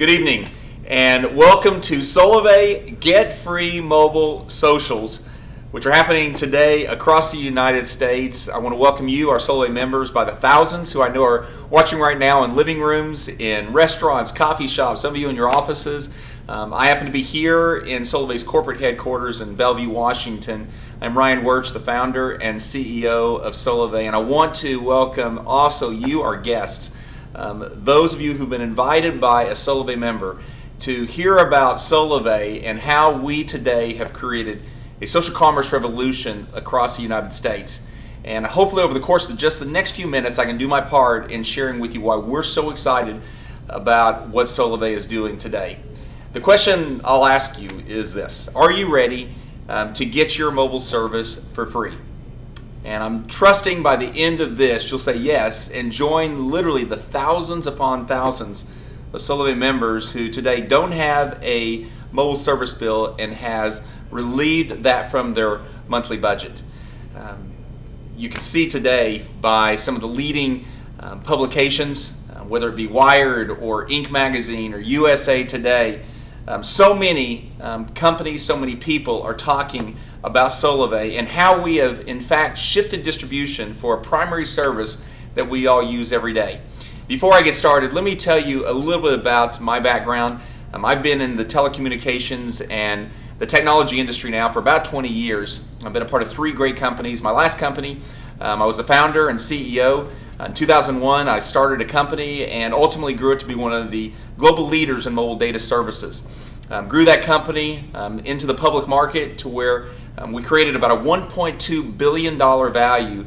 Good evening, and welcome to Solavei Get Free Mobile Socials, which are happening today across the United States. I want to welcome you, our Solavei members, by the thousands who I know are watching right now in living rooms, in restaurants, coffee shops, some of you in your offices. I happen to be here in Solavei's corporate headquarters in Bellevue, Washington. I'm Ryan Wirtz, the founder and CEO of Solavei, and I want to welcome also you, our guests. Those of you who've been invited by a Solavei member to hear about Solavei and how we today have created a social commerce revolution across the United States. And hopefully over the course of just the next few minutes I can do my part in sharing with you why we're so excited about what Solavei is doing today. The question I'll ask you is this: are you ready to get your mobile service for free? And I'm trusting by the end of this you'll say yes and join literally the thousands upon thousands of Solavei members who today don't have a mobile service bill and has relieved that from their monthly budget. You can see today by some of the leading publications, whether it be Wired or Inc. magazine or USA Today, so many companies, so many people are talking about Solavei and how we have in fact shifted distribution for a primary service that we all use every day. Before I get started, let me tell you a little bit about my background. I've been in the telecommunications and the technology industry now for about 20 years. I've been a part of 3 great companies. My last company, I was the founder and CEO. In 2001, I started a company and ultimately grew it to be one of the global leaders in mobile data services. Grew that company into the public market to where we created about a $1.2 billion value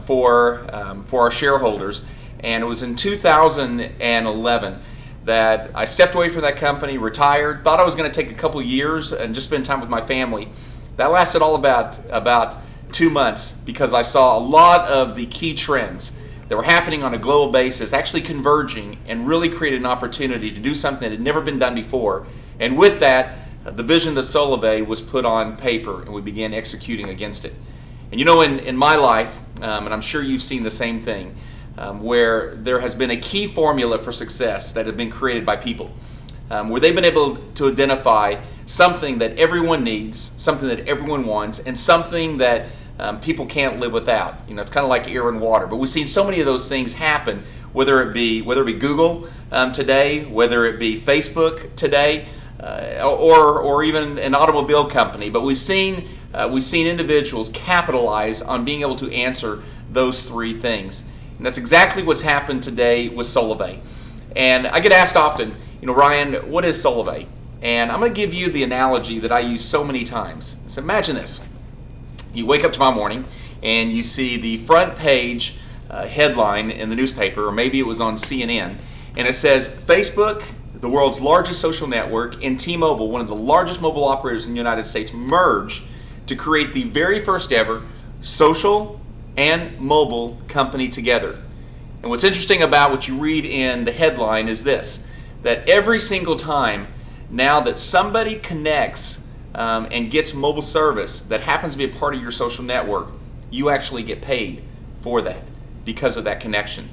for our shareholders. And it was in 2011 that I stepped away from that company, retired, thought I was going to take a couple years and just spend time with my family. That lasted all about 2 months because I saw a lot of the key trends that were happening on a global basis actually converging and really created an opportunity to do something that had never been done before. And with that, the vision of Solavei was put on paper and we began executing against it. And you know, in my life, and I'm sure you've seen the same thing, where there has been a key formula for success that has been created by people, where they've been able to identify something that everyone needs, something that everyone wants, and something that people can't live without. You know, it's kind of like air and water. But we've seen so many of those things happen, whether it be Google today, whether it be Facebook today, or even an automobile company. But we've seen individuals capitalize on being able to answer those 3 things. And that's exactly what's happened today with Solavei. And I get asked often, you know, Ryan, what is Solavei? And I'm going to give you the analogy that I use so many times. So imagine this. You wake up tomorrow morning and you see the front page headline in the newspaper, or maybe it was on CNN, and it says, Facebook, the world's largest social network, and T-Mobil, one of the largest mobile operators in the United States, merge to create the very first ever social and mobile company together. And what's interesting about what you read in the headline is this: that every single time now that somebody connects and gets mobile service that happens to be a part of your social network, you actually get paid for that because of that connection.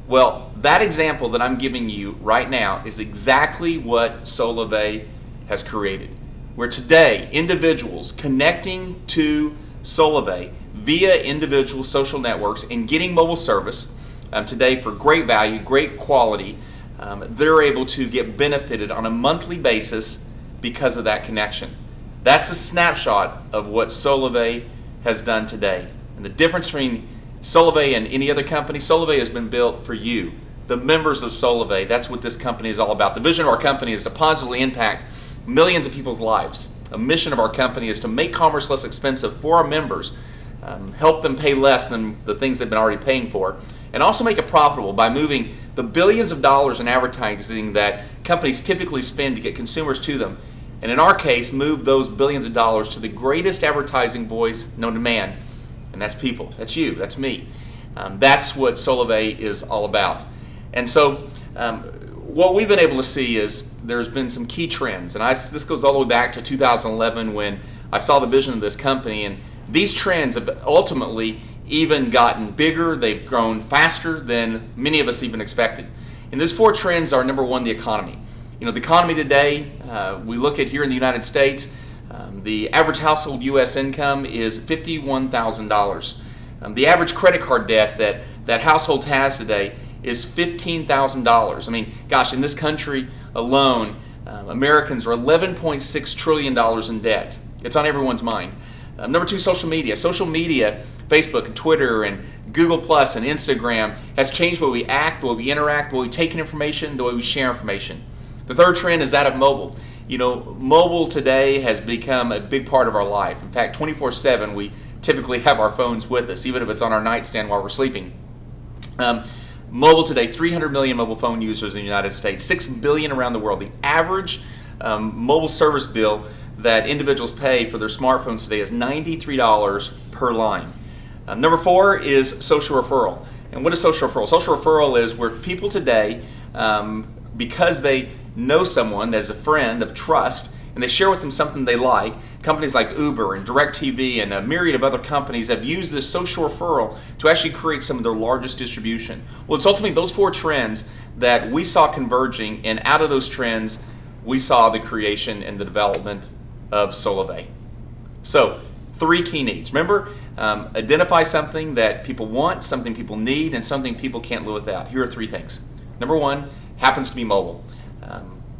Well, that example that I'm giving you right now is exactly what Solavei has created, where today individuals connecting to Solavei via individual social networks and getting mobile service today for great value, great quality, they're able to get benefited on a monthly basis because of that connection. That's a snapshot of what Solavei has done today. And the difference between Solavei and any other company, Solavei has been built for you, the members of Solavei. That's what this company is all about. The vision of our company is to positively impact millions of people's lives. A mission of our company is to make commerce less expensive for our members, help them pay less than the things they've been already paying for, and also make it profitable by moving the billions of dollars in advertising that companies typically spend to get consumers to them, and in our case, move those billions of dollars to the greatest advertising voice known to man, and that's people. That's you. That's me. That's what Solavei is all about. And so what we've been able to see is there's been some key trends, and this goes all the way back to 2011 when I saw the vision of this company, and these trends have ultimately even gotten bigger. They've grown faster than many of us even expected. And those 4 trends are: number 1, the economy. The economy today, we look at here in the United States, the average household U.S. income is $51,000. The average credit card debt that households has today is $15,000. I mean, gosh, in this country alone, Americans are $11.6 trillion in debt. It's on everyone's mind. Number two, social media. Social media, Facebook and Twitter and Google Plus and Instagram has changed the way we act, the way we interact, the way we take in information, the way we share information. The third trend is that of mobile. Mobile today has become a big part of our life. In fact, 24/7 we typically have our phones with us, even if it's on our nightstand while we're sleeping. Mobile today, 300 million mobile phone users in the United States, 6 billion around the world. The average mobile service bill that individuals pay for their smartphones today is $93 per line. Number four is social referral. And what is social referral? Social referral is where people today, because they know someone that is a friend of trust, and they share with them something they like. Companies like Uber and DirecTV and a myriad of other companies have used this social referral to actually create some of their largest distribution. Well, it's ultimately those four trends that we saw converging, and out of those trends, we saw the creation and the development of Solavei. So, three key needs. Remember, identify something that people want, something people need, and something people can't live without. Here are three things. Number one happens to be mobile.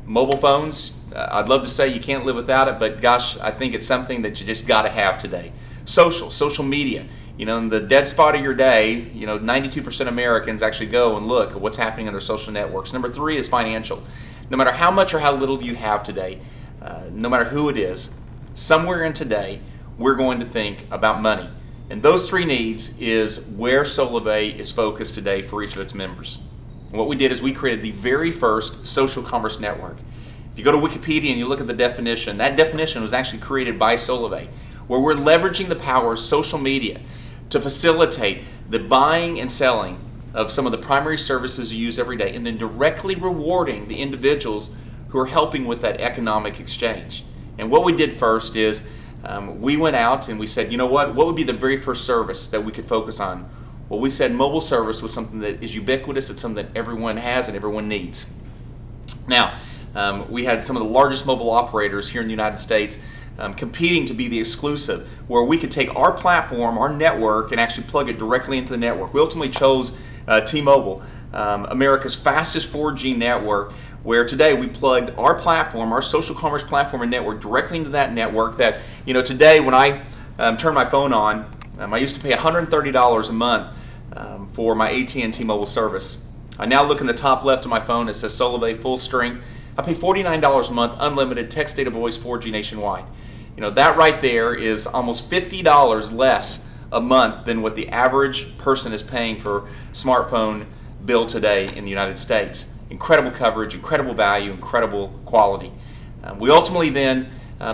Mobile phones, I'd love to say you can't live without it, but gosh, I think it's something that you just got to have today. Social media. In the dead spot of your day, 92% of Americans actually go and look at what's happening on their social networks. Number three is financial. No matter how much or how little you have today, no matter who it is, somewhere in today, we're going to think about money. And those three needs is where Solavei is focused today for each of its members. And what we did is we created the very first social commerce network. If you go to Wikipedia and you look at the definition, that definition was actually created by Solavei, where we're leveraging the power of social media to facilitate the buying and selling of some of the primary services you use every day, and then directly rewarding the individuals who are helping with that economic exchange. And what we did first is we went out and we said, what would be the very first service that we could focus on? Well, we said mobile service was something that is ubiquitous. It's something that everyone has and everyone needs. Now, we had some of the largest mobile operators here in the United States competing to be the exclusive, where we could take our platform, our network, and actually plug it directly into the network. We ultimately chose T-Mobil, America's fastest 4G network, where today we plugged our platform, our social commerce platform and network directly into that network that, today when I turn my phone on, I used to pay $130 a month for my AT&T mobile service. I now look in the top left of my phone, it says Solavei full strength. I pay $49 a month, unlimited text, data, voice, 4G nationwide. That right there is almost $50 less a month than what the average person is paying for smartphone bill today in the United States. Incredible coverage, incredible value, incredible quality. We ultimately then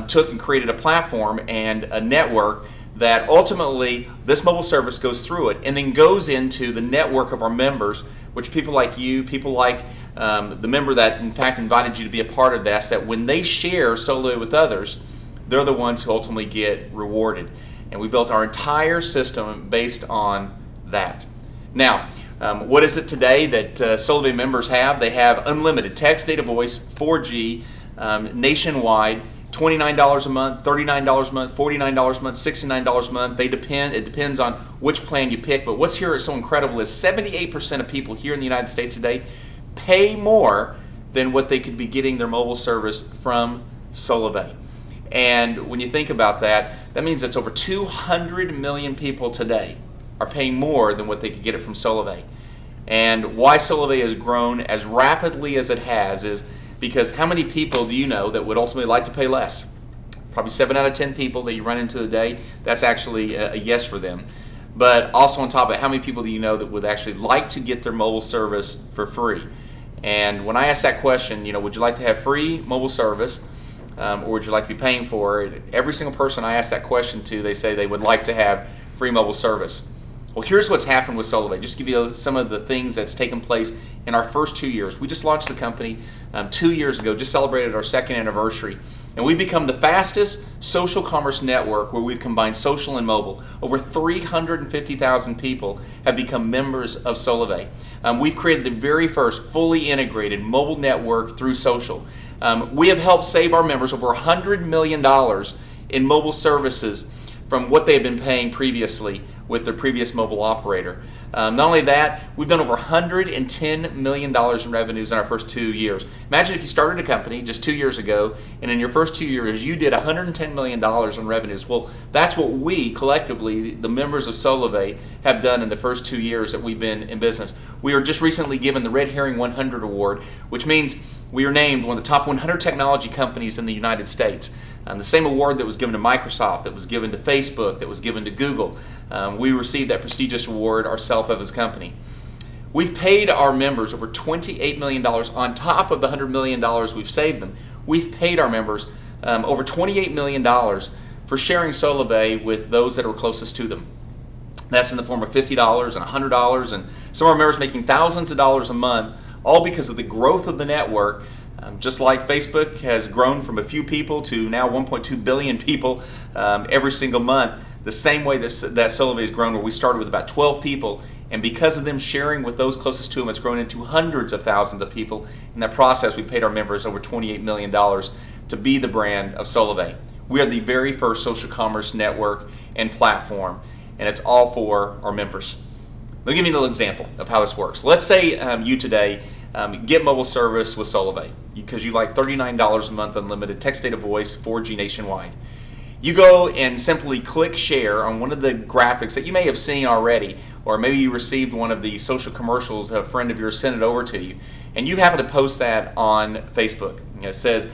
took and created a platform and a network that ultimately this mobile service goes through it and then goes into the network of our members, which people like you, people like the member that in fact invited you to be a part of this, that when they share Solavei with others, they're the ones who ultimately get rewarded. And we built our entire system based on that. Now, what is it today that Solavei members have? They have unlimited text, data, voice, 4G, nationwide, $29 a month, $39 a month, $49 a month, $69 a month. It depends on which plan you pick. But what's here is so incredible is 78% of people here in the United States today pay more than what they could be getting their mobile service from Solavei. And when you think about that, that means it's over 200 million people today are paying more than what they could get it from Solavei. And why Solavei has grown as rapidly as it has is because how many people do you know that would ultimately like to pay less? Probably 7 out of 10 people that you run into today, that's actually a yes for them. But also on top of it, how many people do you know that would actually like to get their mobile service for free? And when I ask that question, would you like to have free mobile service or would you like to be paying for it? Every single person I ask that question to, they say they would like to have free mobile service. Well, here's what's happened with Solavei. Just to give you some of the things that's taken place in our first 2 years. We just launched the company 2 years ago, just celebrated our second anniversary, and we've become the fastest social commerce network where we've combined social and mobile. Over 350,000 people have become members of Solavei. We've created the very first fully integrated mobile network through social. We have helped save our members over $100 million in mobile services from what they had been paying previously with their previous mobile operator. Not only that, we've done over $110 million in revenues in our first 2 years. Imagine if you started a company just 2 years ago, and in your first 2 years you did $110 million in revenues. Well, that's what we collectively, the members of Solavei, have done in the first 2 years that we've been in business. We were just recently given the Red Herring 100 Award, which means we are named one of the top 100 technology companies in the United States. The same award that was given to Microsoft, that was given to Facebook, that was given to Google. We received that prestigious award ourselves as a company. We've paid our members over $28 million on top of the $100 million we've saved them. We've paid our members over $28 million for sharing Solavei with those that are closest to them. That's in the form of $50 and $100, and some of our members making thousands of dollars a month, all because of the growth of the network. Just like Facebook has grown from a few people to now 1.2 billion people every single month, the same way that Solavei has grown, where we started with about 12 people, and because of them sharing with those closest to them, it's grown into hundreds of thousands of people. In that process, we paid our members over $28 million to be the brand of Solavei. We are the very first social commerce network and platform, and it's all for our members. Let me give you a little example of how this works. Let's say you today get mobile service with Solavei because you like $39 a month unlimited text, data, voice, 4G nationwide. You go and simply click share on one of the graphics that you may have seen already, or maybe you received one of the social commercials, a friend of yours sent it over to you, and you happen to post that on Facebook. It says,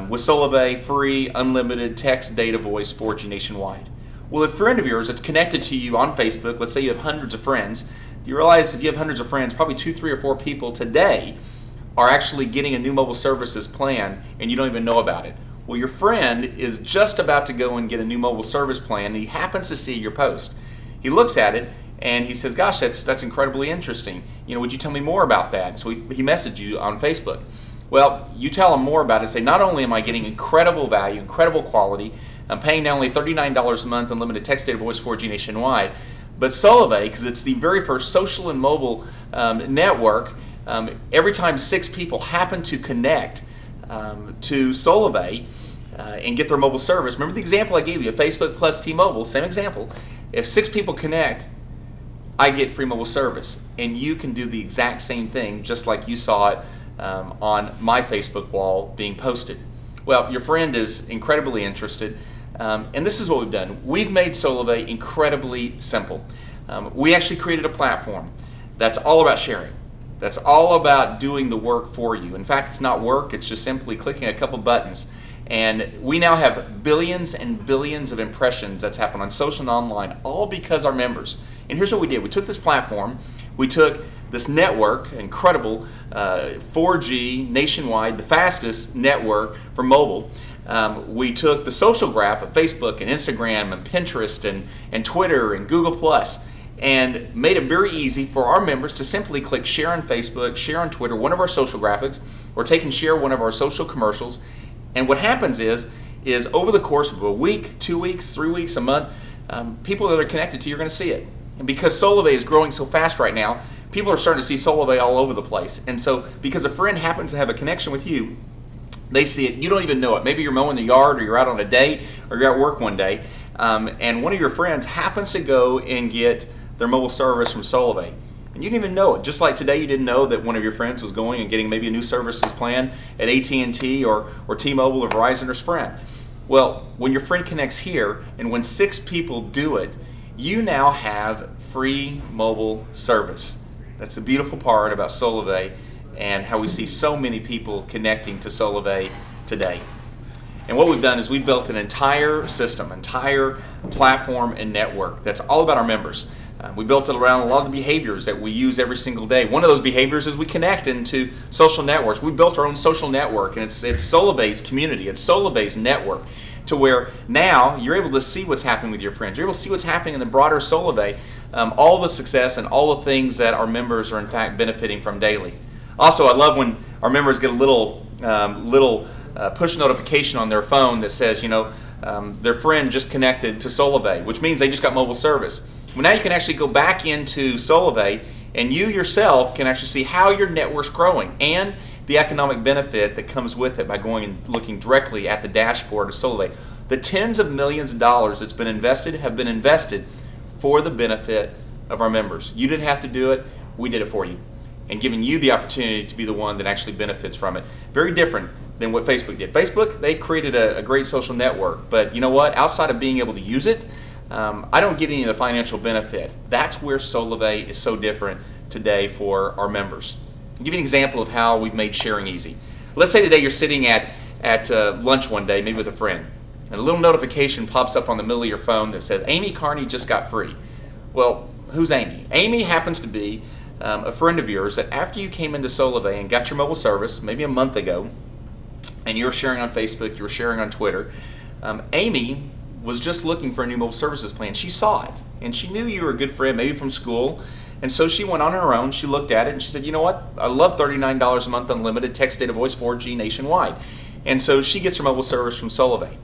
with Solavei, free, unlimited text, data, voice, 4G nationwide. Well, a friend of yours that's connected to you on Facebook, let's say you have hundreds of friends, do you realize if you have hundreds of friends, probably 2, 3, or 4 people today are actually getting a new mobile services plan and you don't even know about it? Well, your friend is just about to go and get a new mobile service plan, and he happens to see your post. He looks at it and he says, gosh, that's incredibly interesting. Would you tell me more about that? So he messaged you on Facebook. Well, you tell him more about it. Say, not only am I getting incredible value, incredible quality, I'm paying now only $39 a month, unlimited text, data, voice, 4G nationwide, but Solavei, because it's the very first social and mobile network, every time 6 people happen to connect to Solavei and get their mobile service, remember the example I gave you, Facebook plus T-Mobil, same example. If 6 people connect, I get free mobile service, and you can do the exact same thing just like you saw it on my Facebook wall being posted. Well, your friend is incredibly interested, and this is what we've done. We've made Solavei incredibly simple. We actually created a platform that's all about sharing. That's all about doing the work for you. In fact, it's not work, it's just simply clicking a couple buttons. And we now have billions and billions of impressions that's happened on social and online, all because our members. And here's what we did. We took this platform, we took this network, incredible 4G nationwide, the fastest network for mobile. We took the social graph of Facebook and Instagram and Pinterest and Twitter and Google+, and made it very easy for our members to simply click share on Facebook, share on Twitter, one of our social graphics, or take and share one of our social commercials. And what happens is over the course of a week, 2 weeks, 3 weeks, a month, people that are connected to you are going to see it. And because Solavei is growing so fast right now, people are starting to see Solavei all over the place. And so because a friend happens to have a connection with you, they see it, you don't even know it. Maybe you're mowing the yard, or you're out on a date, or you're at work one day, and one of your friends happens to go and get their mobile service from Solavei. And you didn't even know it. Just like today you didn't know that one of your friends was going and getting maybe a new services plan at AT&T or T-Mobil or Verizon or Sprint. Well, when your friend connects here, and when 6 people do it, you now have free mobile service. That's the beautiful part about Solavei and how we see so many people connecting to Solavei today. And what we've done is we've built an entire system, entire platform and network that's all about our members. We built it around a lot of the behaviors that we use every single day. One of those behaviors is we connect into social networks. We built our own social network, and it's Solavei's community. It's Solavei's network, to where now you're able to see what's happening with your friends. You're able to see what's happening in the broader Solavei, all the success and all the things that our members are in fact benefiting from daily. Also, I love when our members get a little push notification on their phone that says, their friend just connected to Solavei, which means they just got mobile service. Well, now you can actually go back into Solavei, and you yourself can actually see how your network's growing and the economic benefit that comes with it by going and looking directly at the dashboard of Solavei. The tens of millions of dollars that's been invested have been invested for the benefit of our members. You didn't have to do it, we did it for you, and giving you the opportunity to be the one that actually benefits from it. Very different than what Facebook did. Facebook, they created a great social network, but you know what? Outside of being able to use it, I don't get any of the financial benefit. That's where Solavei is so different today for our members. I'll give you an example of how we've made sharing easy. Let's say today you're sitting at lunch one day, maybe with a friend, and a little notification pops up on the middle of your phone that says, Amy Carney just got free. Well, who's Amy? Amy happens to be a friend of yours that after you came into Solavei and got your mobile service, maybe a month ago, and you were sharing on Facebook, you were sharing on Twitter, Amy was just looking for a new mobile services plan. She saw it, and she knew you were a good friend, maybe from school, and so she went on her own, she looked at it, and she said, you know what, I love $39 a month unlimited, text, data, voice, 4G nationwide. And so she gets her mobile service from Solavei.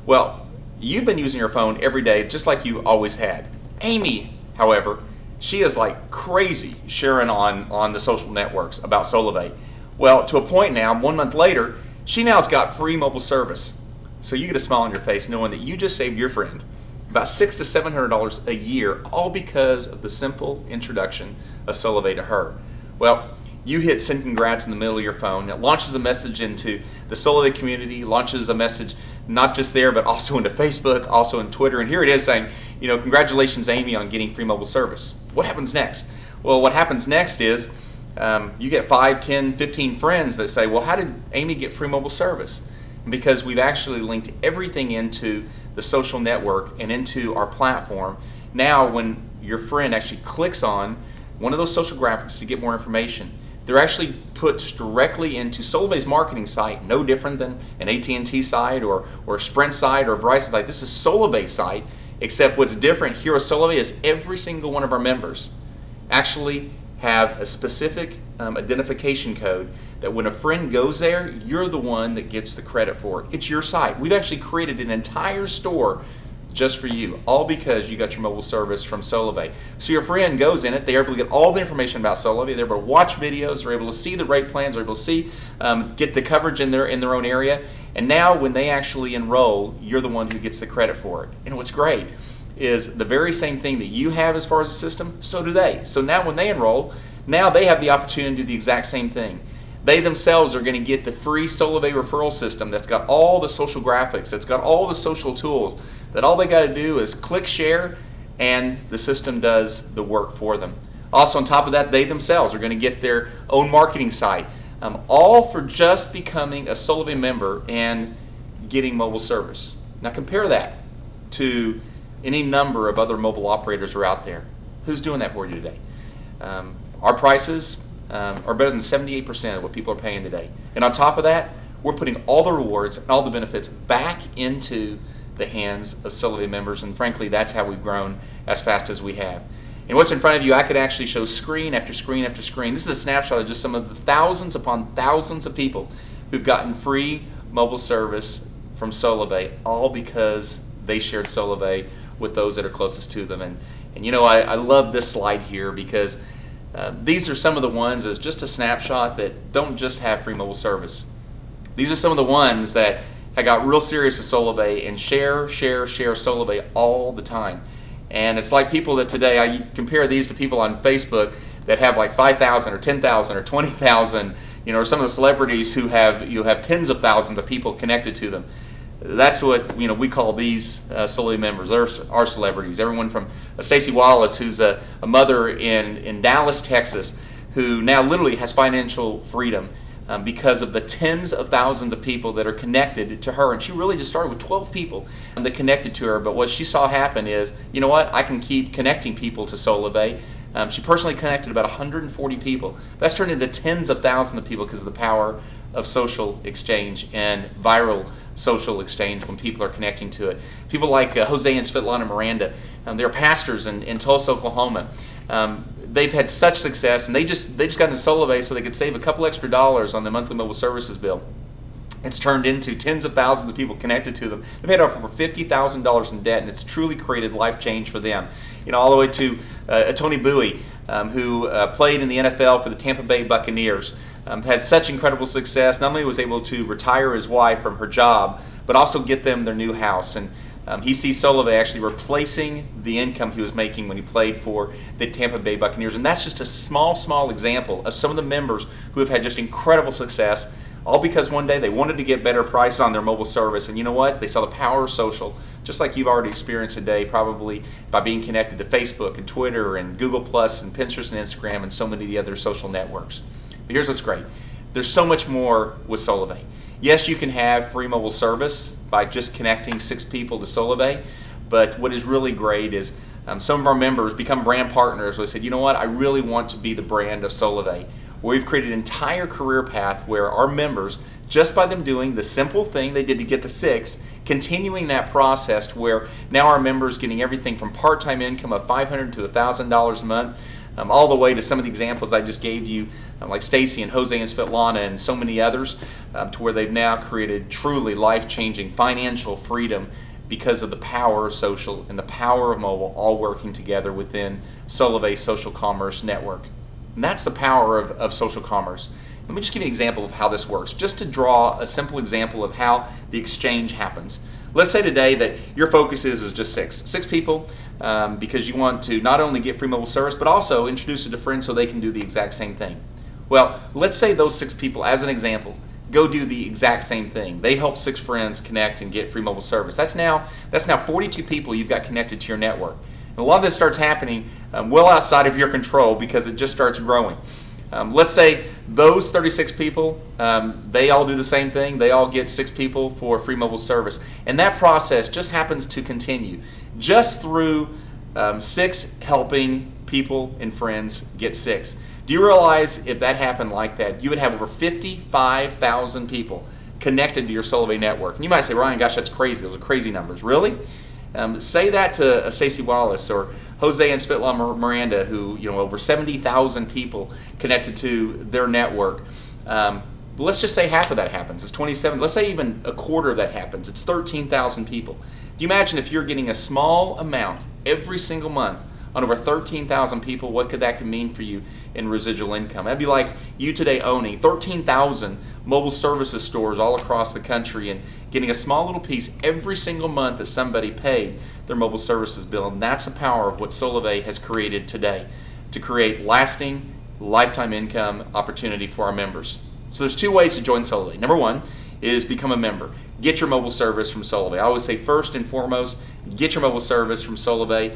Well, you've been using your phone every day, just like you always had. Amy, however, she is like crazy sharing on the social networks about Solavei. Well, to a point now, 1 month later, she now's got free mobile service. So you get a smile on your face knowing that you just saved your friend about $600 to $700 a year, all because of the simple introduction of Solavei to her. Well, you hit send congrats in the middle of your phone. It launches a message into the Solavei community, launches a message not just there, but also into Facebook, also in Twitter. And here it is saying, congratulations, Amy, on getting free mobile service. What happens next? Well, what happens next is you get 5, 10, 15 friends that say, well, how did Amy get free mobile service? Because we've actually linked everything into the social network and into our platform. Now when your friend actually clicks on one of those social graphics to get more information, they're actually put directly into Solavei's marketing site, no different than an AT&T site or a Sprint site or a Verizon site. This is Solavei's site, except what's different here at Solavei is every single one of our members actually have a specific identification code that when a friend goes there, you're the one that gets the credit for it. It's your site. We've actually created an entire store just for you, all because you got your mobile service from Solavei. So your friend goes in it, they're able to get all the information about Solavei, they're able to watch videos, they're able to see the rate plans, they're able to see, get the coverage in their own area, and now when they actually enroll, you're the one who gets the credit for it. And what's great is the very same thing that you have as far as the system, so do they. So now when they enroll, now they have the opportunity to do the exact same thing. They themselves are going to get the free Solavei referral system that's got all the social graphics, that's got all the social tools, that all they got to do is click share and the system does the work for them. Also on top of that, they themselves are going to get their own marketing site, all for just becoming a Solavei member and getting mobile service. Now compare that to any number of other mobile operators are out there. Who's doing that for you today? Our prices are better than 78% of what people are paying today. And on top of that, we're putting all the rewards and all the benefits back into the hands of Solavei members, and frankly, that's how we've grown as fast as we have. And what's in front of you, I could actually show screen after screen after screen. This is a snapshot of just some of the thousands upon thousands of people who've gotten free mobile service from Solavei, all because they shared Solavei with those that are closest to them. And I love this slide here because these are some of the ones as just a snapshot that don't just have free mobile service. These are some of the ones that have got real serious with Solavei and share Solavei all the time. And it's like people that today, I compare these to people on Facebook that have like 5,000 or 10,000 or 20,000, or some of the celebrities who have tens of thousands of people connected to them. That's what we call these Solavei members. They're our celebrities. Everyone from Stacey Wallace, who's a mother in Dallas, Texas, who now literally has financial freedom because of the tens of thousands of people that are connected to her. And she really just started with 12 people that connected to her. But what she saw happen is, you know what, I can keep connecting people to Solavei. She personally connected about 140 people. That's turned into tens of thousands of people because of the power of social exchange and viral social exchange when people are connecting to it. People like Jose and Svetlana Miranda, they're pastors in Tulsa, Oklahoma. They've had such success, and they just got into Solavei so they could save a couple extra dollars on the monthly mobile services bill. It's turned into tens of thousands of people connected to them. They've paid off over $50,000 in debt, and it's truly created life change for them. You know, all the way to Tony Bowie, who played in the NFL for the Tampa Bay Buccaneers. Had such incredible success. Not only was able to retire his wife from her job, but also get them their new house. And he sees Solavei actually replacing the income he was making when he played for the Tampa Bay Buccaneers. And that's just a small example of some of the members who have had just incredible success, all because one day they wanted to get better prices on their mobile service. And you know what? They saw the power of social, just like you've already experienced today, probably by being connected to Facebook and Twitter and Google Plus and Pinterest and Instagram and so many of the other social networks. But here's what's great. There's so much more with Solavei. Yes, you can have free mobile service by just connecting 6 people to Solavei, but what is really great is some of our members become brand partners. They said, you know what, I really want to be the brand of Solavei. We've created an entire career path where our members, just by them doing the simple thing they did to get to 6, continuing that process to where now our members getting everything from part-time income of $500 to $1,000 a month, all the way to some of the examples I just gave you, like Stacy and Jose and Svetlana and so many others, to where they've now created truly life-changing financial freedom because of the power of social and the power of mobile all working together within Solavei's social commerce network. And that's the power of social commerce. Let me just give you an example of how this works, just to draw a simple example of how the exchange happens. Let's say today that your focus is just six people because you want to not only get free mobile service but also introduce it to friends so they can do the exact same thing. Well, let's say those 6 people, as an example, go do the exact same thing. They help 6 friends connect and get free mobile service. That's now 42 people you've got connected to your network. And a lot of this starts happening well outside of your control because it just starts growing. Let's say those 36 people, they all do the same thing. They all get 6 people for free mobile service. And that process just happens to continue just through 6 helping people and friends get 6. Do you realize if that happened like that, you would have over 55,000 people connected to your Solavei network? And you might say, Ryan, gosh, that's crazy. Those are crazy numbers. Really? Say that to Stacy Wallace or Jose and Svetlana Miranda, who, you know, over 70,000 people connected to their network. Let's just say half of that happens. It's 27. Let's say even a quarter of that happens. It's 13,000 people. Do you imagine if you're getting a small amount every single month on over 13,000 people, what that could mean for you in residual income? That'd be like you today owning 13,000 mobile services stores all across the country and getting a small little piece every single month that somebody paid their mobile services bill. And that's the power of what Solavei has created today to create lasting lifetime income opportunity for our members. So there's 2 ways to join Solavei. Number 1 is become a member. Get your mobile service from Solavei. I always say first and foremost, get your mobile service from Solavei.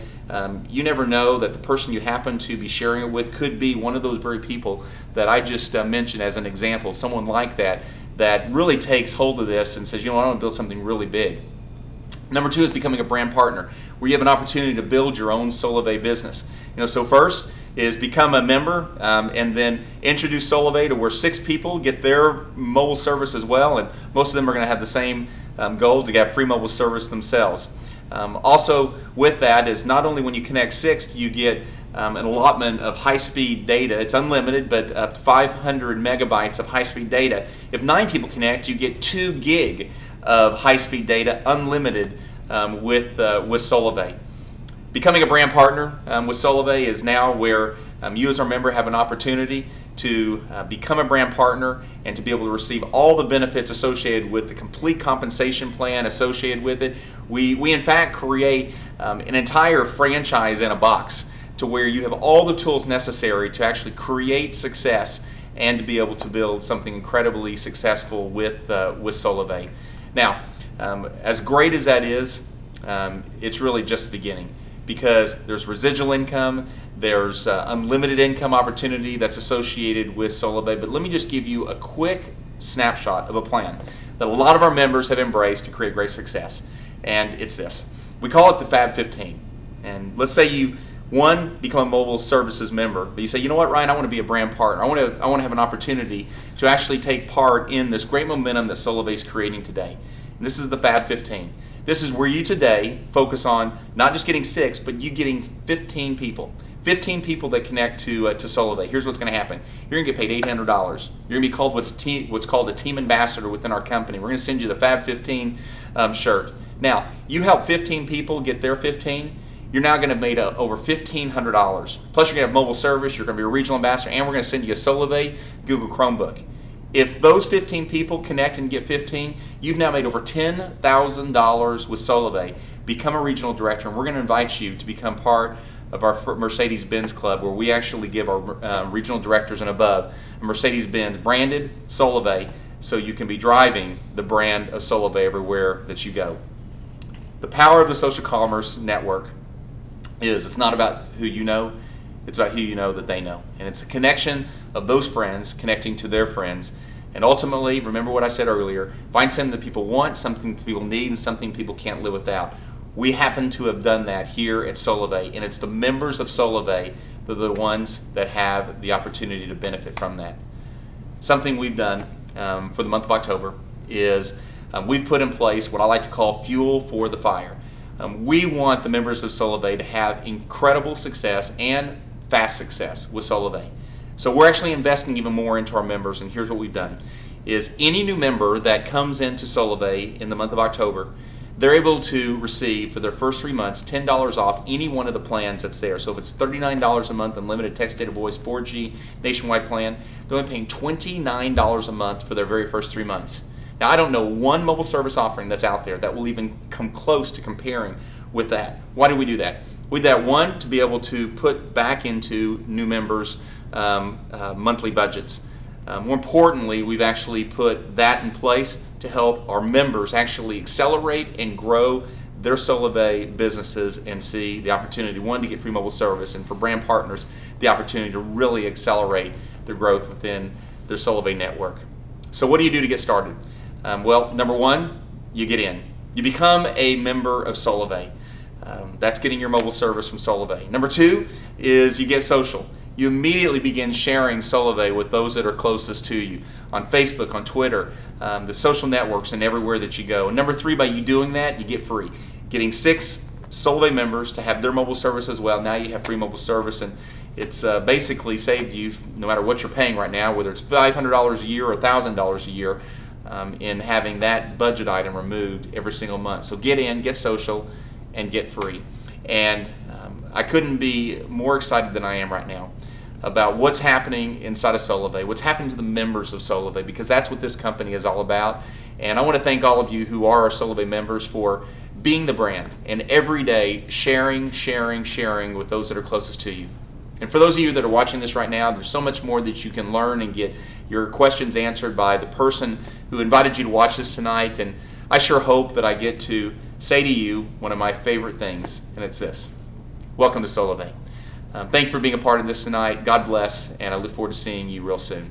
You never know that the person you happen to be sharing it with could be one of those very people that I just mentioned as an example, someone like that really takes hold of this and says, you know, I want to build something really big. Number 2 is becoming a brand partner, where you have an opportunity to build your own Solavei business. You know, so first is become a member and then introduce Solavei to where 6 people get their mobile service as well, and most of them are going to have the same goal to have free mobile service themselves. Also with that is not only when you connect 6, you get an allotment of high-speed data. It's unlimited, but up to 500 megabytes of high-speed data. If 9 people connect, you get 2 gig of high-speed data, unlimited with Solavei. Becoming a brand partner with Solavei is now where you as our member have an opportunity to become a brand partner and to be able to receive all the benefits associated with the complete compensation plan associated with it. We in fact create an entire franchise in a box to where you have all the tools necessary to actually create success and to be able to build something incredibly successful with Solavei. Now, as great as that is, it's really just the beginning. because there's residual income, there's unlimited income opportunity that's associated with Solavei. But let me just give you a quick snapshot of a plan that a lot of our members have embraced to create great success. And it's this. We call it the Fab 15. And let's say you, one, become a mobile services member, but you say, you know what, Ryan, I want to be a brand partner. I want to have an opportunity to actually take part in this great momentum that Solavei is creating today. And this is the Fab 15. This is where you today focus on not just getting 6, but you getting 15 people. 15 people that connect to Solavei. Here's what's going to happen. You're going to get paid $800. You're going to be called what's called a team ambassador within our company. We're going to send you the Fab 15 shirt. Now, you help 15 people get their 15. You're now going to have made over $1,500. Plus, you're going to have mobile service. You're going to be a regional ambassador, and we're going to send you a Solavei Google Chromebook. If those 15 people connect and get 15, you've now made over $10,000 with Solavei. Become a regional director, and we're going to invite you to become part of our Mercedes-Benz Club, where we actually give our regional directors and above a Mercedes-Benz branded Solavei, so you can be driving the brand of Solavei everywhere that you go. The power of the social commerce network is it's not about who you know, it's about who you know that they know. And it's a connection of those friends connecting to their friends. And ultimately, remember what I said earlier, find something that people want, something that people need, and something people can't live without. We happen to have done that here at Solavei, and it's the members of Solavei that are the ones that have the opportunity to benefit from that. Something we've done for the month of October is we've put in place what I like to call fuel for the fire. We want the members of Solavei to have incredible success and fast success with Solavei. So we're actually investing even more into our members, and here's what we've done. Is any new member that comes into Solavei in the month of October, they're able to receive for their first 3 months $10 off any one of the plans that's there. So if it's $39 a month unlimited text, data, voice, 4G nationwide plan, they're only paying $29 a month for their very first 3 months. Now, I don't know one mobile service offering that's out there that will even come close to comparing with that. Why do we do that? We do that, one, to be able to put back into new members' monthly budgets. More importantly, we've actually put that in place to help our members actually accelerate and grow their Solavei businesses and see the opportunity, one, to get free mobile service, and for brand partners, the opportunity to really accelerate their growth within their Solavei network. So what do you do to get started? Well, number one, you get in. You become a member of Solavei. That's getting your mobile service from Solavei. Number two is you get social. You immediately begin sharing Solavei with those that are closest to you on Facebook, on Twitter, the social networks, and everywhere that you go. And number three, by you doing that, you get free. Getting 6 Solavei members to have their mobile service as well. Now you have free mobile service, and it's basically saved you, no matter what you're paying right now, whether it's $500 a year or $1,000 a year, in having that budget item removed every single month. So get in, get social, and get free. And I couldn't be more excited than I am right now about what's happening inside of Solavei, what's happening to the members of Solavei, because that's what this company is all about. And I want to thank all of you who are our Solavei members for being the brand and every day sharing with those that are closest to you. And for those of you that are watching this right now, there's so much more that you can learn and get your questions answered by the person who invited you to watch this tonight. And I sure hope that I get to say to you one of my favorite things, and it's this. Welcome to Solavei. Thanks for being a part of this tonight. God bless, and I look forward to seeing you real soon.